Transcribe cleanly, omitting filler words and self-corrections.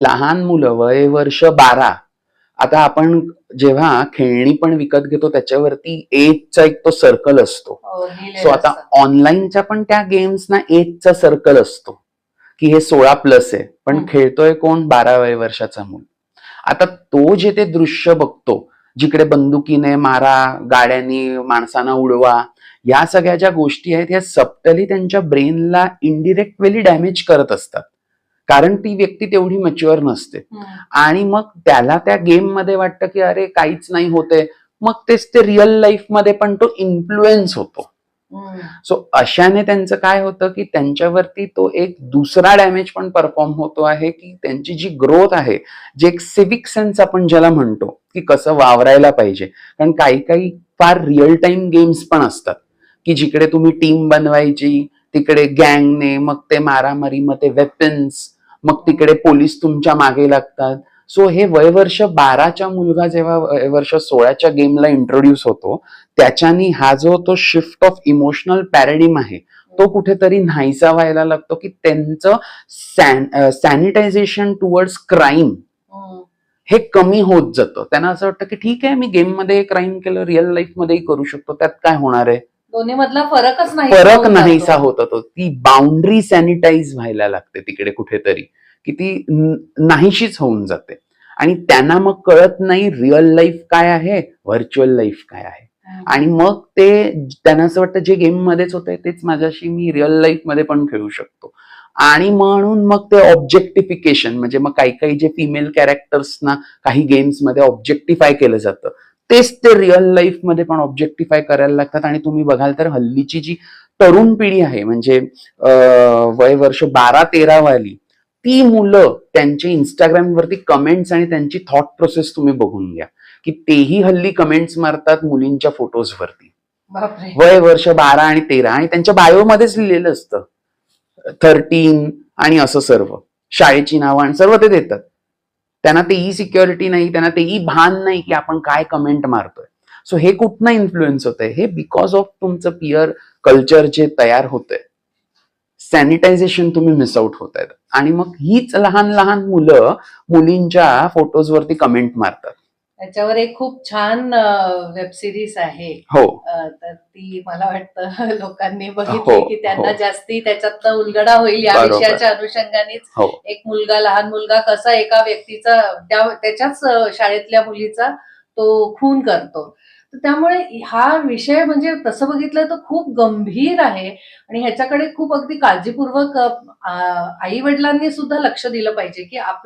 लहान मुलं वय वर्ष 12, आता आपण जेव्हा खेळणी पण विकत घेतो त्याच्यावरती एजचा एक तो सर्कल असतो. सो आता ऑनलाईनच्या पण त्या गेम्सना एजचा सर्कल असतो की हे 16+ आहे, पण खेळतोय कोण 12 वय वर्षाचा मूल. आता तो जे ते दृश्य बघतो, जिकडे बंदुकीने मारा, गाड्यांनी माणसांना उडवा, या सगळ्या ज्या गोष्टी आहेत ह्या सबटली त्यांच्या ब्रेनला इनडिरेक्ट वेली डॅमेज करत असतात, कारण ती व्यक्ती तेवढी मॅच्युअर नसते. आणि मग त्याला त्या गेम मध्ये वाटतं की अरे काहीच नाही होते, मग तेच ते रिअल लाईफ मध्ये पण तो इन्फ्लुएन्स होतो. सो अशाने त्यांचं काय होतं की त्यांच्यावरती तो एक दुसरा डॅमेज पण परफॉर्म होतो आहे की त्यांची जी ग्रोथ आहे, जे एक सिविक सेन्स आपण ज्याला म्हणतो की कसं वावरायला पाहिजे, कारण काही काही फार रिअल टाइम गेम्स पण असतात की जिकडे तुम्ही टीम बनवायची, तिकडे गँगने, मग ते मारामारी, मग ते वेपन्स, मग तिकडे पोलीस तुमच्या मागे लागतात. सो हे वय वर्ष 12च्या मुलगा जेव्हा वय वर्ष 16च्या गेमला इंट्रोड्यूस होतो, त्याच्यानी हा जो तो शिफ्ट ऑफ इमोशनल पॅराडिम आहे तो कुठेतरी नाहीसा व्हायला लागतो, की त्यांचं सॅनिटायझेशन टुवर्ड्स क्राईम हे कमी होत जातं. त्यांना असं वाटतं की ठीक आहे, मी गेम मध्ये क्राईम केलं, रिअल लाईफ मध्येही करू शकतो, त्यात काय होणार आहे. दोन्ही मधला फरक नाहीसा होत होतो. ती बाउंड्री सॅनिटाईज व्हायला लागते तिकडे कुठेतरी, की ती नाहीशीच होऊन जाते. आणि त्यांना मग कळत नाही रिअल लाईफ काय आहे, व्हर्च्युअल लाईफ काय आहे. आणि मग ते त्यांना असं वाटतं जे गेम मध्येच होतंय तेच माझ्याशी मी रिअल लाईफ मध्ये पण खेळू शकतो. आणि म्हणून मग ते ऑब्जेक्टिफिकेशन, म्हणजे मग काही काही जे फिमेल कॅरेक्टर्सना काही गेम्स मध्ये ऑब्जेक्टिफाय केलं जातं, तेच ते रिअल लाईफ मध्ये पण ऑब्जेक्टिफाय करायला लागतात. आणि तुम्ही बघाल तर हल्लीची जी तरुण पिढी आहे, म्हणजे वय वर्ष 12-13 वाली, ती मुलं त्यांचे इंस्टाग्राम वरती कमेंट्स आणि त्यांची थॉट प्रोसेस तुम्ही बघून घ्या, की तेही हल्ली कमेंट्स मारतात मुलींच्या फोटोज वरती. वय वर्ष 12 आणि 13, आणि त्यांच्या बायोमध्येच लिहिलेलं असतं 13 आणि असं सर्व शाळेची नावं आणि सर्व ते देतात. त्यांना तेही सिक्युरिटी नाही, त्यांना तेही भान नाही की आपण काय कमेंट मारतोय. सो हे कुठनं इन्फ्लुएन्स होतंय, हे बिकॉज ऑफ तुमचं पिअर कल्चर जे तयार होतंय, सॅनिटायझेशन तुम्ही मिस आउट होत आहेत. आणि मग हीच लहान लहान मुलं मुलींच्या फोटोजवरती कमेंट मारतात. त्याच्यावर एक खूप छान वेब सिरीज आहे. हो. तर ती मला वाटतं लोकांनी बघितली की त्यांना जास्ती त्याच्यातनं उलगडा होईल या विषयाच्या अनुषंगानेच. एक मुलगा, लहान मुलगा कसा एका व्यक्तीचा, त्याच्याच शाळेतल्या मुलीचा तो खून करतो. त्यामुळे हा विषय म्हणजे तसं बघितलं तर खूप गंभीर आहे आणि ह्याच्याकडे खूप अगदी काळजीपूर्वक आई वडिलांनी सुद्धा लक्ष दिलं पाहिजे की आपलं